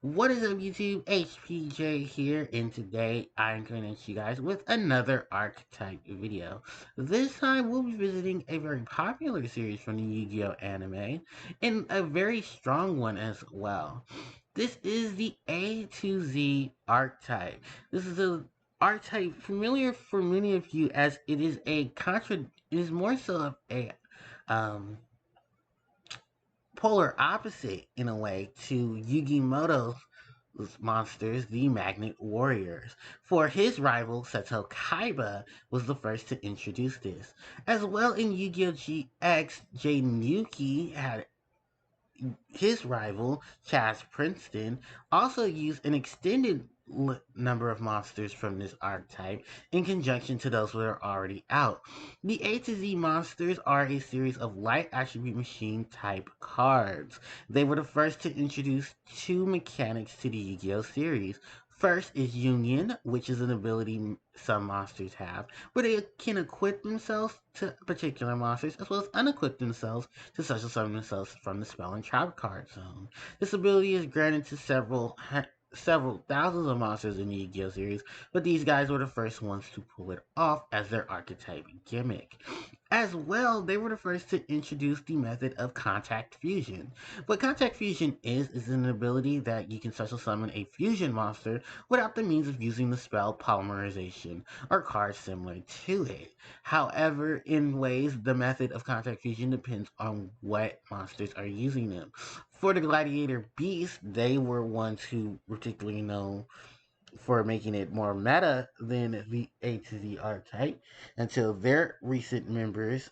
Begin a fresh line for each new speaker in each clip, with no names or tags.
What is up, YouTube? HPJ here, and today I'm coming at you guys with another Archetype video. This time we'll be visiting a very popular series from the Yu-Gi-Oh anime, and a very strong one as well. This is the A to Z Archetype. This is a archetype familiar for many of you as it is it is more so of a um polar opposite in a way to Yu-Gi-Moto's monsters, the Magnet Warriors. For his rival, Seto Kaiba was the first to introduce this. As well in Yu-Gi-Oh! GX, Jaden Yuki had his rival, Chaz Princeton, also used an extended number of monsters from this archetype in conjunction to those that are already out. The A to Z monsters are a series of light attribute machine type cards. They were the first to introduce two mechanics to the Yu-Gi-Oh series. First is Union, which is an ability some monsters have, where they can equip themselves to particular monsters, as well as unequip themselves to special summon themselves from the spell and trap card zone. This ability is granted to several thousands of monsters in the Yu-Gi-Oh series, but these guys were the first ones to pull it off as their archetype gimmick. As well, they were the first to introduce the method of contact fusion. What contact fusion is an ability that you can special summon a fusion monster without the means of using the spell polymerization or cards similar to it. However, in ways, the method of contact fusion depends on what monsters are using them. For the Gladiator Beast, they were ones who were particularly known for making it more meta than the A to Z archetype until their recent members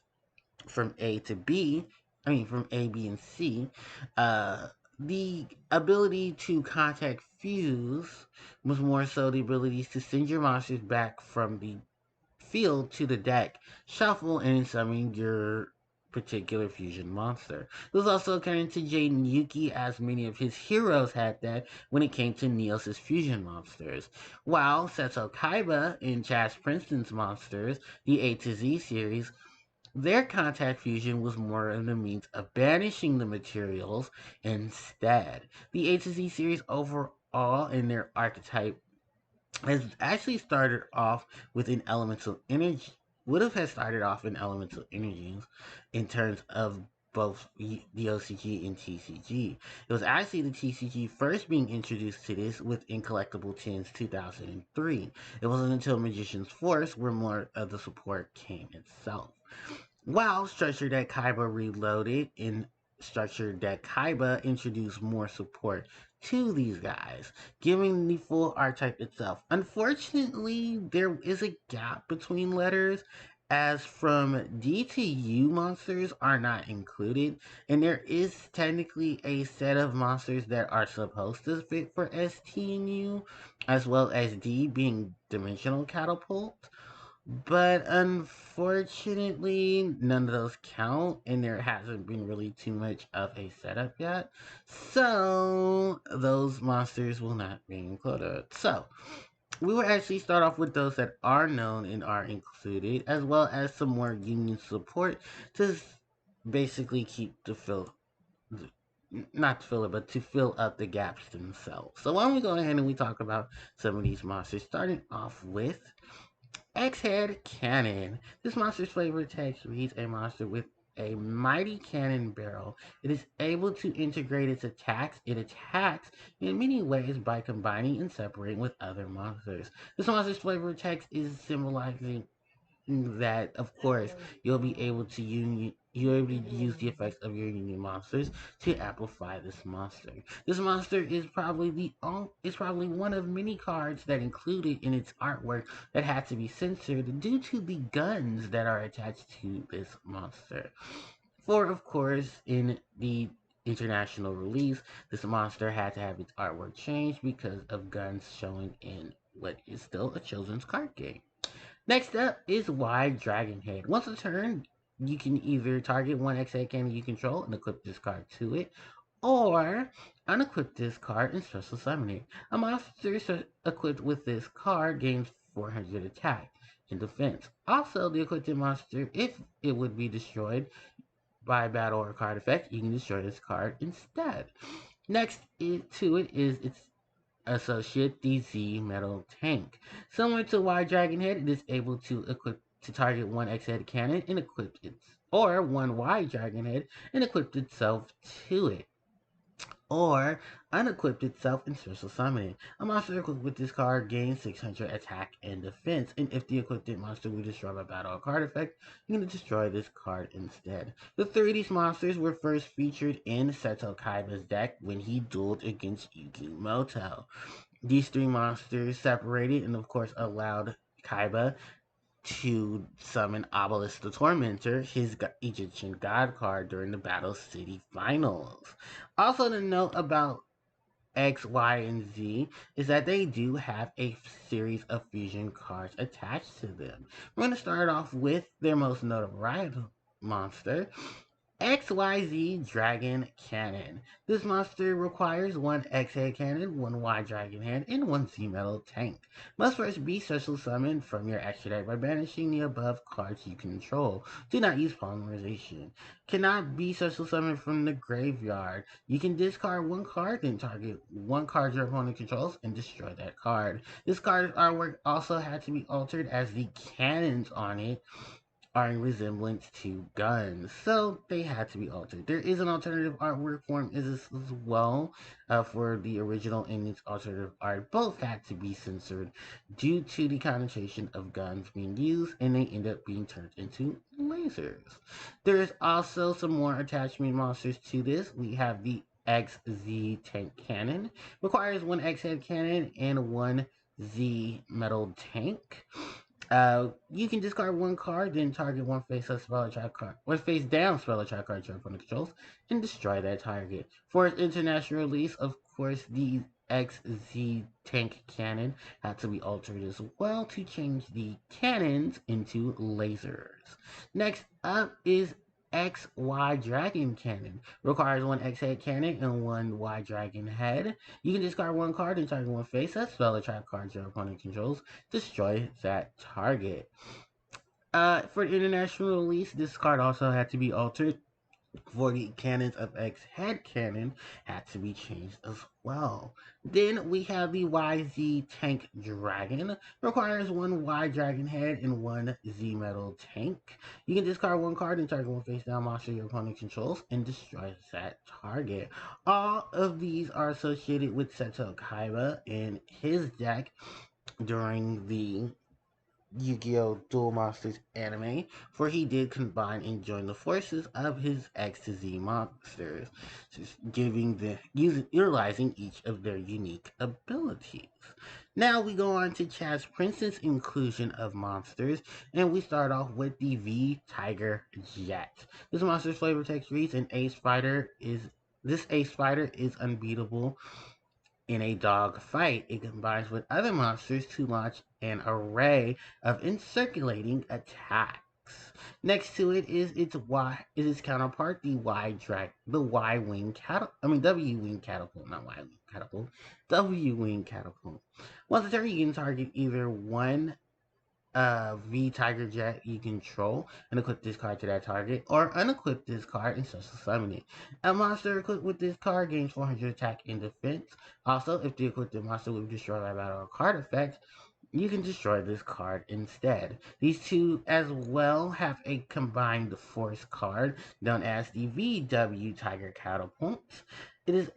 from A to B, from A, B, and C, uh, the ability to contact fuse was more so the abilities to send your monsters back from the field to the deck, shuffle, and summon your particular fusion monster. It was also occurring to Jaden Yuki, as many of his heroes had that when it came to Neos' fusion monsters. While Seto Kaiba in Chaz Princeton's monsters, the A to Z series, their contact fusion was more of the means of banishing the materials instead. The A to Z series overall in their archetype has actually started off with an elemental energy, would have had started off in elemental energies in terms of both the OCG and TCG. It was actually the TCG first being introduced to this within Collectible 10's 2003. It wasn't until Magician's Force where more of the support came itself. While Structure Deck Kaiba Reloaded in Structure Deck Kaiba introduced more support to these guys, giving the full archetype itself. Unfortunately, there is a gap between letters, as from D to U monsters are not included, and there is technically a set of monsters that are supposed to fit for S, T, and U, as well as D being Dimensional Catapult. But unfortunately, none of those count, and there hasn't been really too much of a setup yet. So, those monsters will not be included. So, we will actually start off with those that are known and are included, as well as some more union support to basically keep the fill, not to fill it, but to fill up the gaps themselves. So, why don't we go ahead and we talk about some of these monsters, starting off with X-Head Cannon. This monster's flavor text reads a monster with a mighty cannon barrel. It is able to integrate its attacks. It attacks in many ways by combining and separating with other monsters. This monster's flavor text is symbolizing that, of course, you'll be able to use the effects of your union monsters to amplify this monster. This monster is probably one of many cards that included in its artwork that had to be censored due to the guns that are attached to this monster. For, of course, in the international release, this monster had to have its artwork changed because of guns showing in what is still a children's card game. Next up is Wide Dragon Head. Once a turn, you can either target one X-Head cannon you control and equip this card to it, or unequip this card and special summon it. A monster equipped with this card gains 400 attack and defense. Also, the equipped monster, if it would be destroyed by battle or card effect, you can destroy this card instead. To it is its associate, the Z metal tank. Similar to Y Dragon Head, it is able to equip to target one X head cannon and equip its or one Y Dragon Head and equip itself to it, or unequipped itself in special summoning. A monster equipped with this card gains 600 attack and defense, and if the equipped monster we destroy by battle or card effect, you're going to destroy this card instead. The three of these monsters were first featured in Seto Kaiba's deck when he dueled against Yukimoto. These three monsters separated and of course allowed Kaiba to summon Obelisk the Tormentor, his Egyptian god card, during the Battle City Finals. Also to note about X, Y, and Z is that they do have a series of fusion cards attached to them. We're going to start off with their most notable rival monster, XYZ Dragon Cannon. This monster requires one X head cannon, one Y Dragon head, and one Z metal tank. Must first be special summoned from your extra deck by banishing the above cards you control. Do not use polymerization. Cannot be special summoned from the graveyard. You can discard one card, then target one card your opponent controls and destroy that card. This card's artwork also had to be altered as the cannons on it are in resemblance to guns, so they had to be altered. There is an alternative artwork form as well for the original and its alternative art. Both had to be censored due to the connotation of guns being used, and they end up being turned into lasers. There's also some more attachment monsters to this. We have the XZ Tank Cannon. Requires one X head cannon and one Z metal tank. You can discard one card, then target one face up spell attack card, one face down spell attack card your opponent controls, and destroy that target. For its international release, of course, the XZ Tank Cannon had to be altered as well to change the cannons into lasers. Next up is XY Dragon Cannon. Requires one X head cannon and one Y Dragon head. You can discard one card and target one face up spell attack card your opponent controls. Destroy that target. For the international release, this card also had to be altered. For the cannons of X head cannon had to be changed as well. Then we have the YZ Tank Dragon. Requires one Y Dragon head and one Z metal tank. You can discard one card and target one face down monster your opponent controls and destroy that target. All of these are associated with Seto Kaiba in his deck during the Yu-Gi-Oh! Duel Monsters anime, for he did combine and join the forces of his X to Z monsters, utilizing each of their unique abilities. Now we go on to Chaz Prince's inclusion of monsters, and we start off with the V Tiger Jet. This monster's flavor text reads: "An ace fighter is this ace fighter is unbeatable in a dog fight. It combines with other monsters to launch an array of incirculating attacks. Next to it is its counterpart, the Y wing catapult. I mean W wing catapult, not Y wing catapult. W wing catapult. Once a turn, you can target either one V Tiger Jet you control and equip this card to that target, or unequip this card and special summon it. A monster equipped with this card gains 400 attack and defense. Also, if the equipped monster will destroy by battle or card effect, you can destroy this card instead. These two as well have a combined force card known as the VW Tiger Catapult. It is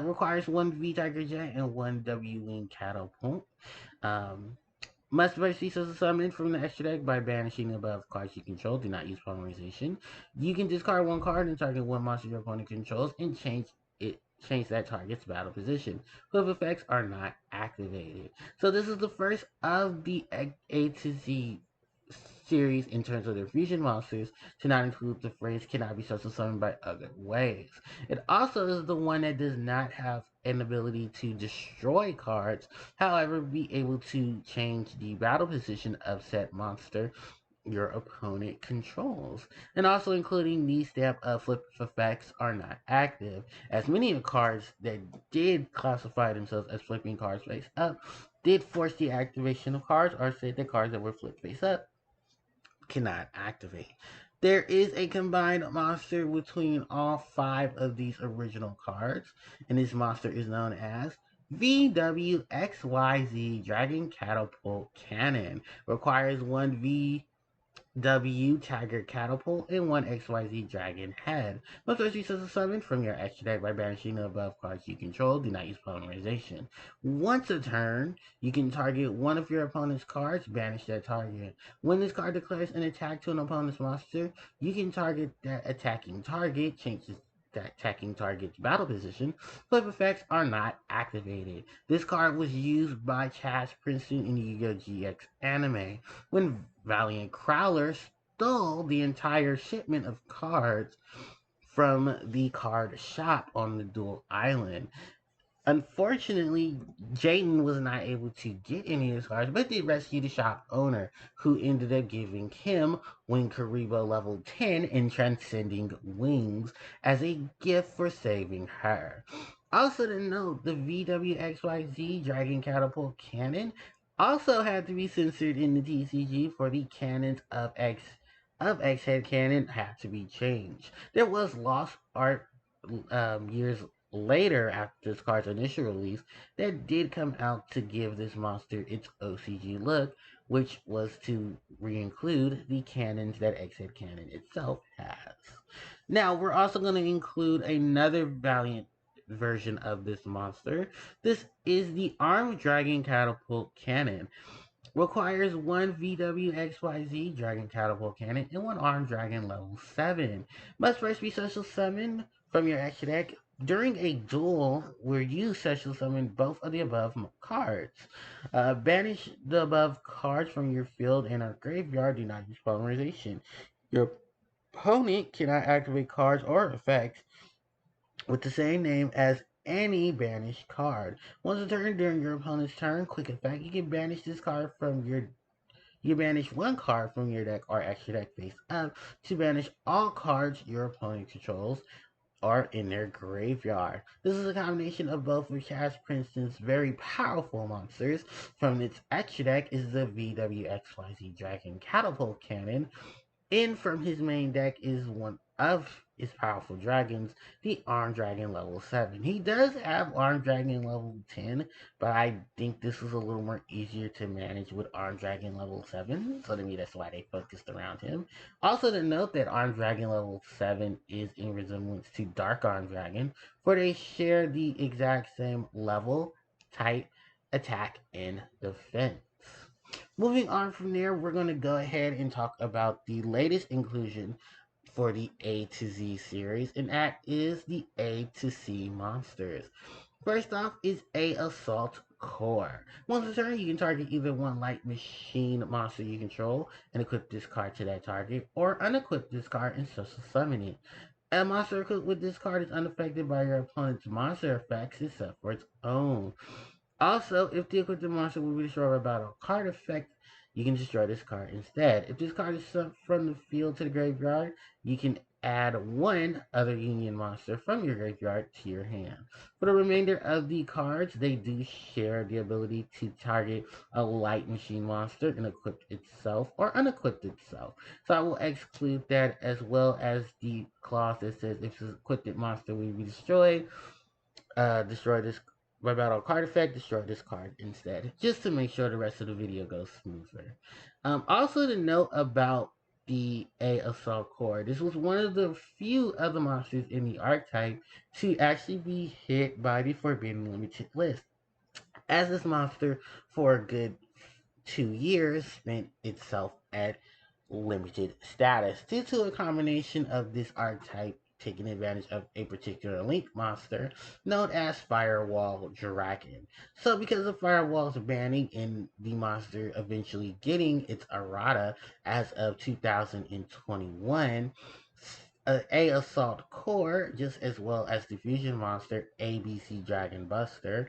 requires one V Tiger Jet and one W Wing Catapult. Um, must first be summoned from the extra deck by banishing the above cards you control. Do not use polymerization. You can discard one card and target one monster your opponent controls and change that target's battle position. Flip effects are not activated. So this is the first of the A to Z series in terms of their fusion monsters to not include the phrase cannot be special summoned by other ways. It also is the one that does not have an ability to destroy cards, however, be able to change the battle position of said monster your opponent controls. And also including these stamp flip effects are not active, as many of the cards that did classify themselves as flipping cards face up did force the activation of cards, or said the cards that were flipped face up cannot activate. There is a combined monster between all 5 of these original cards, and this monster is known as VWXYZ Dragon Catapult Cannon. Requires 1 VW Tiger Catapult and 1 XYZ Dragon Head. Must first be summoned from your extra deck by banishing the above cards you control. Do not use polymerization. Once a turn, you can target one of your opponent's cards, banish that target. When this card declares an attack to an opponent's monster, you can target that attacking target, change that attacking target's battle position. Flip effects are not activated. This card was used by Chaz Princeton in the Yu-Gi-Oh! GX anime when Valiant Crowler stole the entire shipment of cards from the card shop on the Dual Island. Unfortunately, Jaden was not able to get any of his cards, but did rescue the shop owner, who ended up giving him Wing Karibo level 10 and Transcending Wings as a gift for saving her. Also to note, the VWXYZ Dragon Catapult Cannon also had to be censored in the TCG for the cannons of X Head Cannon had to be changed. There was lost art years later after this card's initial release that did come out to give this monster its OCG look, which was to re-include the cannons that X-Head Cannon itself has. Now, we're also going to include another Valiant version of this monster. This is the Armed Dragon Catapult Cannon. Requires 1 VWXYZ Dragon Catapult Cannon and 1 Armed Dragon level 7. Must first be special summoned from your extra deck during a duel where you special summon both of the above cards. Banish the above cards from your field and our graveyard. Do not use polymerization. Your opponent cannot activate cards or effects with the same name as any banished card. Once a turn during your opponent's turn, quick effect, you can banish this card from your you banish 1 card from your deck or extra deck face up to banish all cards your opponent controls are in their graveyard. This is a combination of both of Chaz Princeton's very powerful monsters. From its extra deck is the VWXYZ Dragon Catapult Cannon, and from his main deck is one of his powerful dragons, the Armed Dragon level 7. He does have Armed Dragon level 10, but I think this is a little more easier to manage with Armed Dragon level 7, so to me that's why they focused around him. Also to note that Armed Dragon level 7 is in resemblance to Dark Armed Dragon, for they share the exact same level, type, attack, and defense. Moving on from there, we're going to go ahead and talk about the latest inclusion for the A to Z series, and that is the A to C monsters. First off is A Assault Core. Once a turn, you can target either one light machine monster you control and equip this card to that target, or unequip this card and special summon it. A monster equipped with this card is unaffected by your opponent's monster effects except for its own. Also, if the equipped monster will be destroyed by battle card effect, you can destroy this card instead. If this card is sent from the field to the graveyard, you can add 1 other Union monster from your graveyard to your hand. For the remainder of the cards, they do share the ability to target a light machine monster and equip itself or unequip itself. So I will exclude that, as well as the clause that says if the equipped monster will be destroyed, destroy this by battle card effect, destroy this card instead, just to make sure the rest of the video goes smoother. Also to note about the A Assault Core, this was one of the few other monsters in the archetype to actually be hit by the Forbidden Limited list, as this monster for a good 2 years spent itself at limited status due to a combination of this archetype taking advantage of a particular link monster known as Firewall Dragon. So because of Firewall's banning and the monster eventually getting its errata as of 2021, A Assault Core, just as well as the fusion monster ABC Dragon Buster,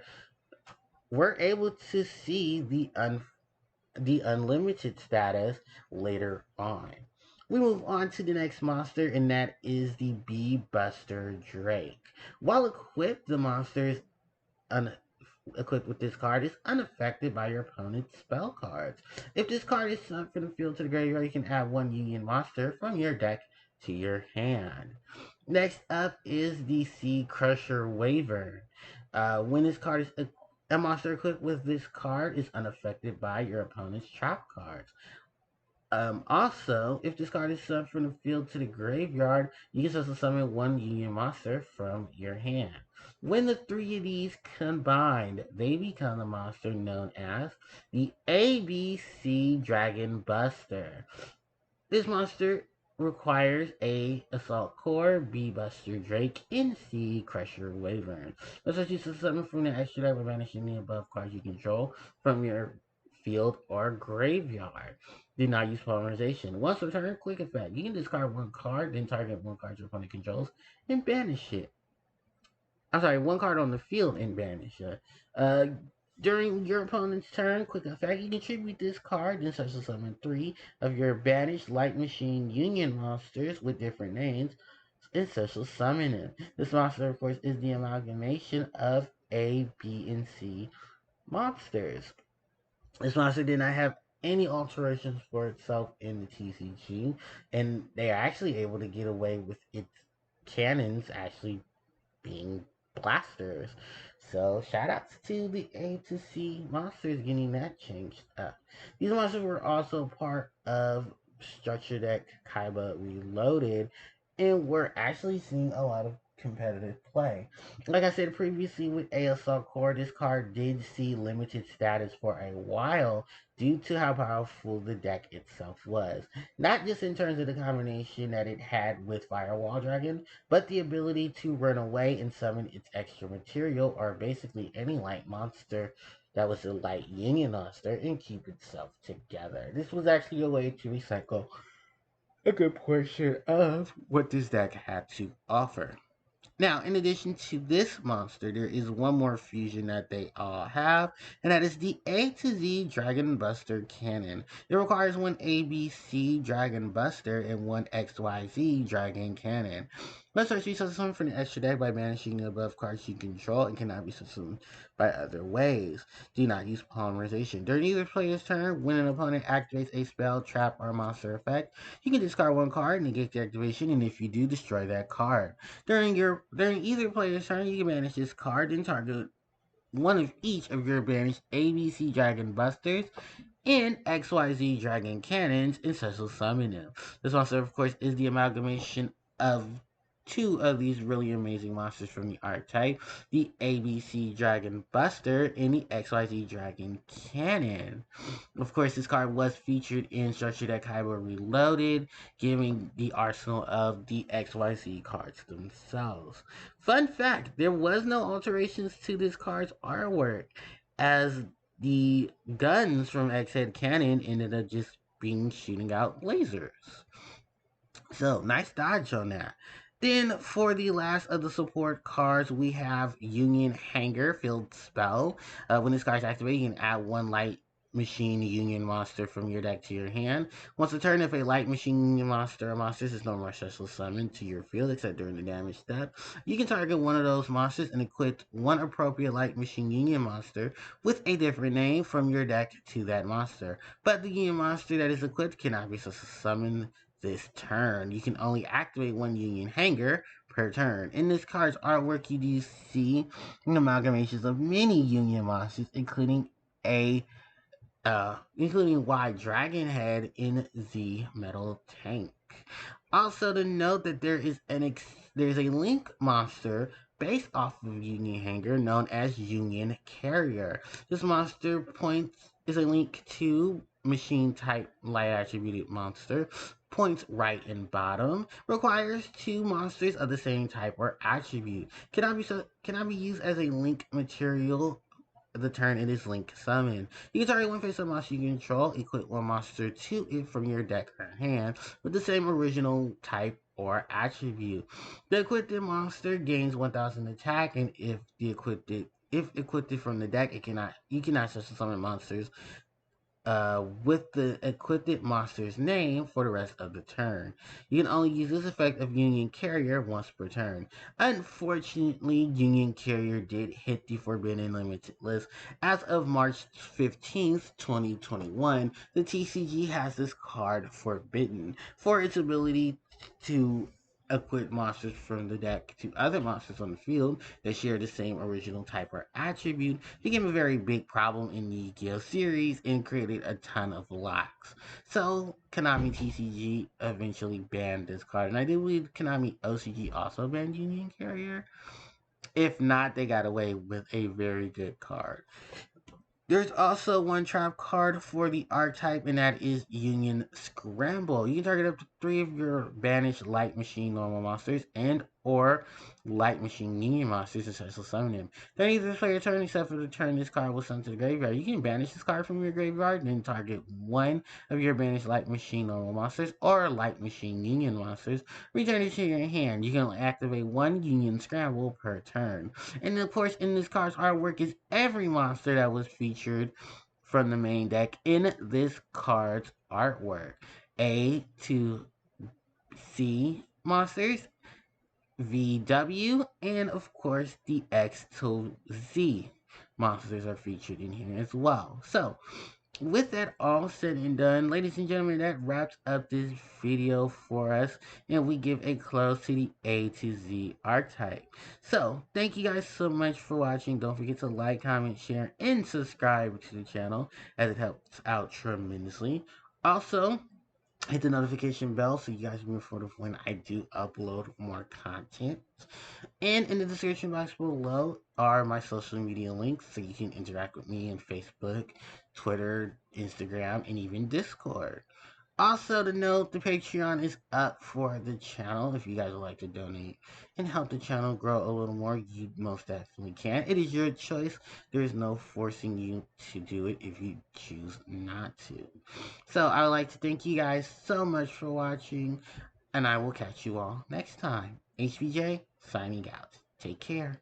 were able to see the unlimited status later on. We move on to the next monster, and that is the Bee Buster Drake. While equipped, the monster is equipped with this card is unaffected by your opponent's spell cards. If this card is sent from the field to the graveyard, you can add one Union monster from your deck to your hand. Next up is the Sea Crusher Waiver. When this card is a monster equipped with this card is unaffected by your opponent's trap cards. Also, if this card is sent from the field to the graveyard, you can also summon one Union monster from your hand. When the three of these combined, they become a monster known as the ABC Dragon Buster. This monster requires A Assault Core, B Buster Drake, and C Crusher Waiver. Let's just use the summon from the extra deck by banishing the above cards you control from your field or graveyard. Do not use polymerization. Once per turn, quick effect. You can discard one card, then target one card your opponent controls, and banish it. I'm sorry, one card on the field and banish it. During your opponent's turn, quick effect, you contribute this card, then special summon 3 of your banished Light Machine Union monsters with different names, and special summon them. This monster, of course, is the amalgamation of A, B, and C monsters. This monster did not have any alterations for itself in the TCG, and they are actually able to get away with its cannons actually being blasters. So shout outs to the A to C monsters getting that changed up. These monsters were also part of Structure Deck Kaiba Reloaded, and we're actually seeing a lot of competitive play. Like I said previously with ASL Core, this card did see limited status for a while due to how powerful the deck itself was. Not just in terms of the combination that it had with Firewall Dragon, but the ability to run away and summon its extra material, or basically any light monster that was a light Union monster, and keep itself together. This was actually a way to recycle a good portion of what this deck had to offer. Now, in addition to this monster, there is one more fusion that they all have, and that is the A to Z Dragon Buster Cannon. It requires one ABC Dragon Buster and one XYZ Dragon Cannon. Let's search each summon from the extra deck by banishing the above cards you control and cannot be summoned by other ways. Do not use polymerization. During either player's turn, when an opponent activates a spell, trap, or monster effect, you can discard one card, negate the activation, and if you do, destroy that card. During either player's turn, you can banish this card and target one of each of your banished ABC Dragon Busters and XYZ Dragon Cannons and special summon them. This monster, of course, is the amalgamation of two of these really amazing monsters from the archetype, the ABC Dragon Buster and the XYZ Dragon Cannon. Of course, this card was featured in Structure Deck Kaiba Reloaded, giving the arsenal of the XYZ cards themselves. Fun fact, there was no alterations to this card's artwork, as the guns from X-Head Cannon ended up just being shooting out lasers. So, nice dodge on that. Then, for the last of the support cards, we have Union Hangar Field Spell. When this card is activated, you can add one Light Machine Union monster from your deck to your hand. Once a turn, if a Light Machine Union monster or monsters is no more special summoned to your field except during the damage step, you can target one of those monsters and equip one appropriate Light Machine Union monster with a different name from your deck to that monster. But the Union monster that is equipped cannot be special summoned this turn. You can only activate one Union Hangar per turn. In this card's artwork, you do see amalgamations of many Union monsters, including Y Dragon Head in the Metal Tank. Also to note that there's a Link monster based off of Union Hangar known as Union Carrier. This monster is a Link 2 machine type light attributed monster. Points right and bottom. Requires two monsters of the same type or attribute. Cannot be used as a Link material the turn it is Link Summon. You can target one face-up monster you control, equip one monster to it from your deck or hand with the same original type or attribute. The equipped monster gains 1000 attack, and if equipped from the deck, you cannot special summon monsters with the equipped monster's name for the rest of the turn. You can only use this effect of Union Carrier once per turn. Unfortunately, Union Carrier did hit the Forbidden Limited list. As of March 15th, 2021, the TCG has this card forbidden for its ability to equip monsters from the deck to other monsters on the field that share the same original type or attribute. Became a very big problem in the Yu-Gi-Oh series and created a ton of locks. So Konami TCG eventually banned this card, and I do believe Konami OCG also banned Union Carrier. If not, they got away with a very good card. There's also one trap card for the archetype, and that is Union Scramble. You can target up to 3 of your banished Light Machine normal monsters and or Light Machine Union monsters and special summon them. Then either play your turn except for the turn this card was sent to the graveyard. You can banish this card from your graveyard and then target 1 of your banished Light Machine normal monsters or Light Machine Union monsters. Return it to your hand. You can only activate 1 Union Scramble per turn. And of course, in this card's artwork is every monster that was featured from the main deck in this card's artwork. A to C monsters, VW, and of course the X to Z monsters are featured in here as well. So, with that all said and done, ladies and gentlemen, that wraps up this video for us, and we give a close to the A to Z archetype. So, thank you guys so much for watching. Don't forget to like, comment, share, and subscribe to the channel, as it helps out tremendously. Also, hit the notification bell so you guys will be informed of when I do upload more content. And in the description box below are my social media links so you can interact with me on Facebook, Twitter, Instagram, and even Discord. Also, to note, the Patreon is up for the channel. If you guys would like to donate and help the channel grow a little more, you most definitely can. It is your choice. There is no forcing you to do it if you choose not to. So, I would like to thank you guys so much for watching, and I will catch you all next time. HBJ, signing out. Take care.